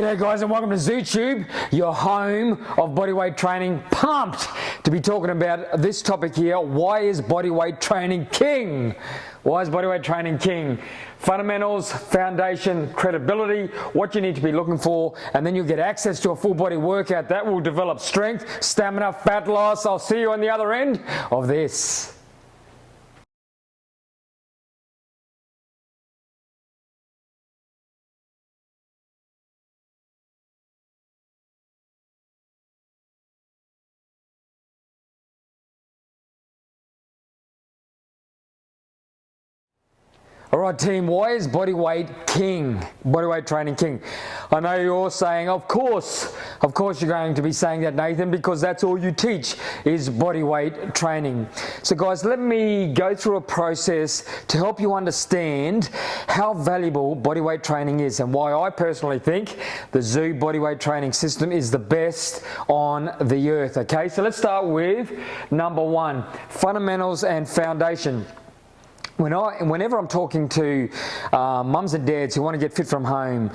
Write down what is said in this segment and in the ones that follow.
G'day guys and welcome to ZooTube, your home of bodyweight training. Pumped to be talking about this topic here. Why is bodyweight training king? Why is bodyweight training king? Fundamentals, foundation, credibility, what you need to be looking for, and then you'll get access to a full body workout that will develop strength, stamina, fat loss. I'll see you on the other end of this. All right, team, why is bodyweight king? Bodyweight training king. I know you're all saying, of course you're going to be saying that, Nathan, because that's all you teach is bodyweight training. So guys, let me go through a process to help you understand how valuable bodyweight training is and why I personally think the Zoo bodyweight training system is the best on the earth, okay? So let's start with number one, fundamentals and foundation. Whenever I'm talking to mums and dads who want to get fit from home,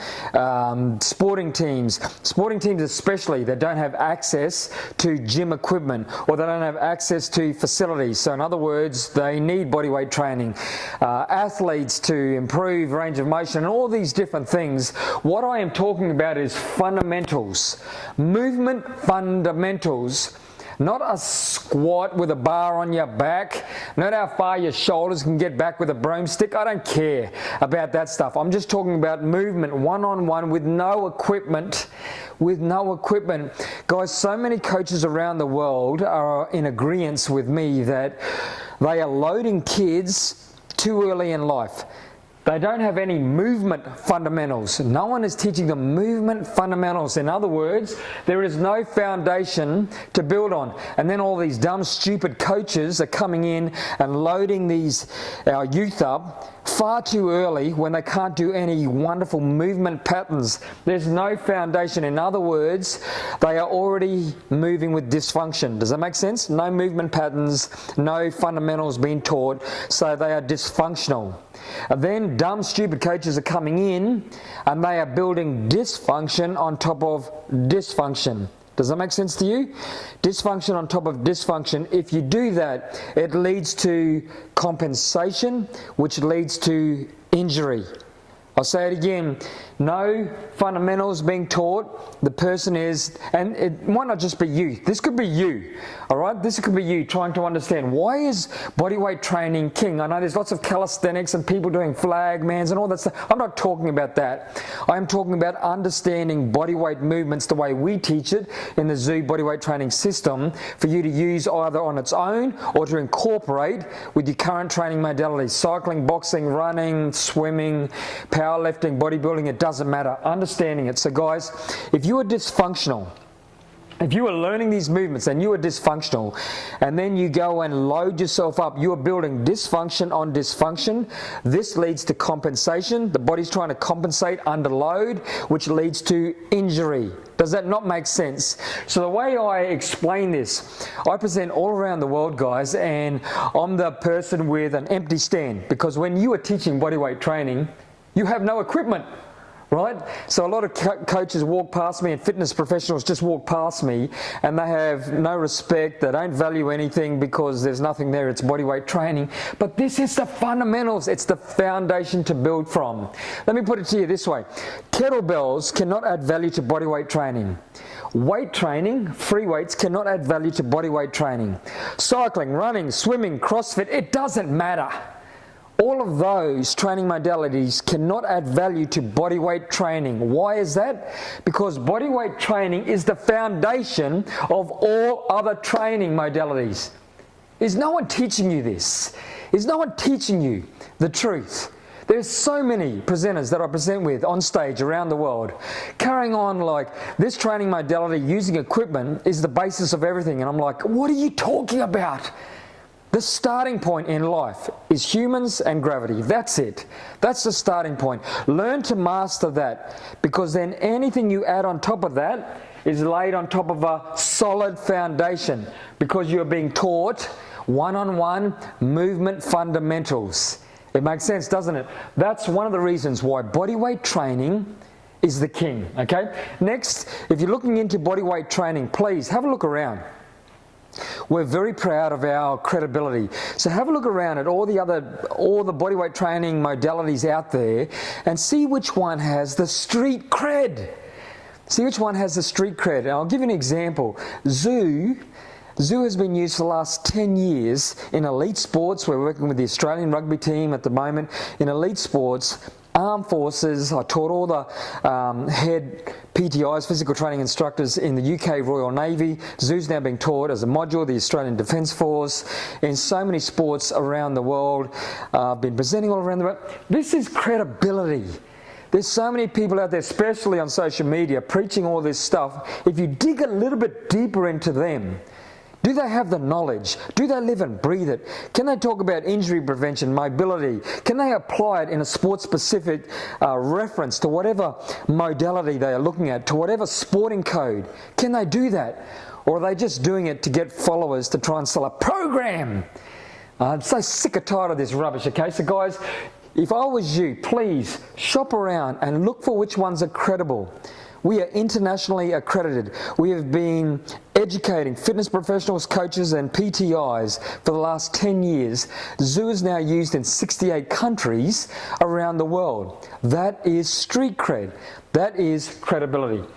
sporting teams especially, that don't have access to gym equipment or they don't have access to facilities. So in other words, they need bodyweight training. Athletes to improve range of motion and all these different things. What I am talking about is fundamentals, movement fundamentals. Not a squat with a bar on your back, not how far your shoulders can get back with a broomstick. I don't care about that stuff. I'm just talking about movement one-on-one with no equipment. Guys, so many coaches around the world are in agreement with me that they are loading kids too early in life. They don't have any movement fundamentals. No one is teaching them movement fundamentals. In other words, there is no foundation to build on. And then all these dumb, stupid coaches are coming in and loading our youth up far too early when they can't do any wonderful movement patterns. There's no foundation. In other words, they are already moving with dysfunction. Does that make sense? No movement patterns, no fundamentals being taught, so they are dysfunctional. And then dumb, stupid coaches are coming in and they are building dysfunction on top of dysfunction. Does that make sense to you? Dysfunction on top of dysfunction. If you do that, it leads to compensation, which leads to injury. I'll say it again, no fundamentals being taught. The person is, and it might not just be you, this could be you, all right? This could be you trying to understand, why is bodyweight training king? I know there's lots of calisthenics and people doing flagmans and all that stuff. I'm not talking about that. I'm talking about understanding bodyweight movements the way we teach it in the Zoo bodyweight training system for you to use either on its own or to incorporate with your current training modalities, cycling, boxing, running, swimming, powerlifting, bodybuilding, it doesn't matter. Understanding it. So guys, if you are dysfunctional, if you are learning these movements and you are dysfunctional and then you go and load yourself up, you are building dysfunction on dysfunction. This leads to compensation. The body's trying to compensate under load, which leads to injury. Does that not make sense? So the way I explain this, I present all around the world, guys, and I'm the person with an empty stand, because when you are teaching bodyweight training, you have no equipment, right? So a lot of coaches walk past me and fitness professionals just walk past me and they have no respect, they don't value anything because there's nothing there, it's bodyweight training. But this is the fundamentals, it's the foundation to build from. Let me put it to you this way. Kettlebells cannot add value to bodyweight training. Weight training, free weights, cannot add value to bodyweight training. Cycling, running, swimming, CrossFit, it doesn't matter. All of those training modalities cannot add value to bodyweight training. Why is that? Because bodyweight training is the foundation of all other training modalities. Is no one teaching you this? Is no one teaching you the truth? There's so many presenters that I present with on stage around the world carrying on like this training modality using equipment is the basis of everything. And I'm like, what are you talking about? The starting point in life is humans and gravity. That's it. That's the starting point. Learn to master that, because then anything you add on top of that is laid on top of a solid foundation, because you're being taught one-on-one movement fundamentals. It makes sense, doesn't it? That's one of the reasons why bodyweight training is the king, okay? Next, if you're looking into bodyweight training, please have a look around. We're very proud of our credibility. So have a look around at all the bodyweight training modalities out there and see which one has the street cred. See which one has the street cred. And I'll give you an example. Zoo has been used for the last 10 years in elite sports. We're working with the Australian rugby team at the moment in elite sports. Armed Forces, I taught all the head PTIs, physical training instructors in the UK Royal Navy. Zoo's now being taught as a module, the Australian Defence Force, in so many sports around the world. I've been presenting all around the world. This is credibility. There's so many people out there, especially on social media, preaching all this stuff. If you dig a little bit deeper into them, do they have the knowledge? Do they live and breathe it? Can they talk about injury prevention, mobility? Can they apply it in a sport-specific reference to whatever modality they are looking at, to whatever sporting code? Can they do that? Or are they just doing it to get followers to try and sell a program? I'm so sick and tired of this rubbish, okay? So guys, if I was you, please shop around and look for which ones are credible. We are internationally accredited. We have been educating fitness professionals, coaches and PTIs for the last 10 years. Zoo is now used in 68 countries around the world. That is street cred. That is credibility.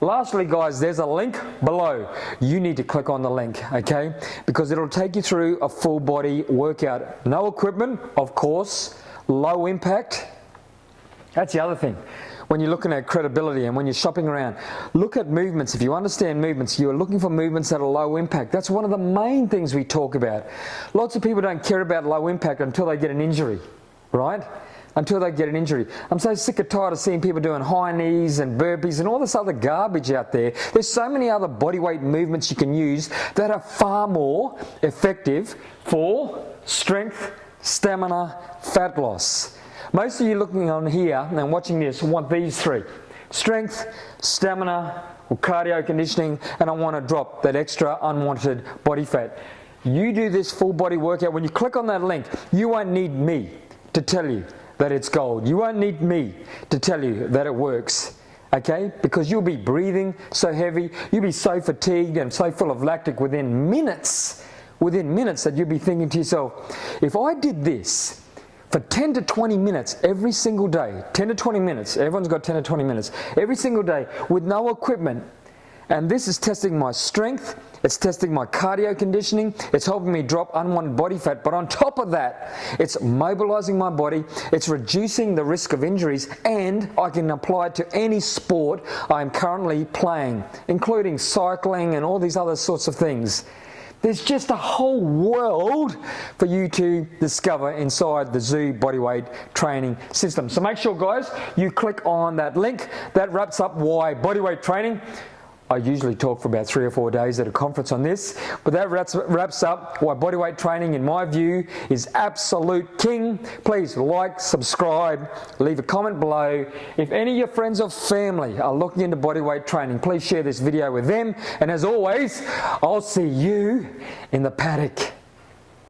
Lastly, guys, there's a link below. You need to click on the link, okay? Because it'll take you through a full body workout. No equipment, of course, low impact. That's the other thing. When you're looking at credibility and when you're shopping around, look at movements. If you understand movements, you're looking for movements that are low impact. That's one of the main things we talk about. Lots of people don't care about low impact until they get an injury, right? Until they get an injury. I'm so sick and tired of seeing people doing high knees and burpees and all this other garbage out there. There's so many other bodyweight movements you can use that are far more effective for strength, stamina, fat loss. Most of you looking on here and watching this want these three: strength, stamina, or cardio conditioning, and I want to drop that extra unwanted body fat. You do this full body workout. When you click on that link, you won't need me to tell you that it's gold. You won't need me to tell you that it works, okay? Because you'll be breathing so heavy, you'll be so fatigued and so full of lactic within minutes that you'll be thinking to yourself, if I did this for 10 to 20 minutes every single day, 10 to 20 minutes, everyone's got 10 to 20 minutes, every single day with no equipment, and this is testing my strength, it's testing my cardio conditioning, it's helping me drop unwanted body fat, but on top of that, it's mobilizing my body, it's reducing the risk of injuries, and I can apply it to any sport I'm currently playing, including cycling and all these other sorts of things. There's just a whole world for you to discover inside the Zoo Bodyweight Training System. So make sure, guys, you click on that link. That wraps up why bodyweight training. I usually talk for about 3 or 4 days at a conference on this, but that wraps up why bodyweight training, in my view, is absolute king. Please like, subscribe, leave a comment below. If any of your friends or family are looking into bodyweight training, please share this video with them. And as always, I'll see you in the paddock.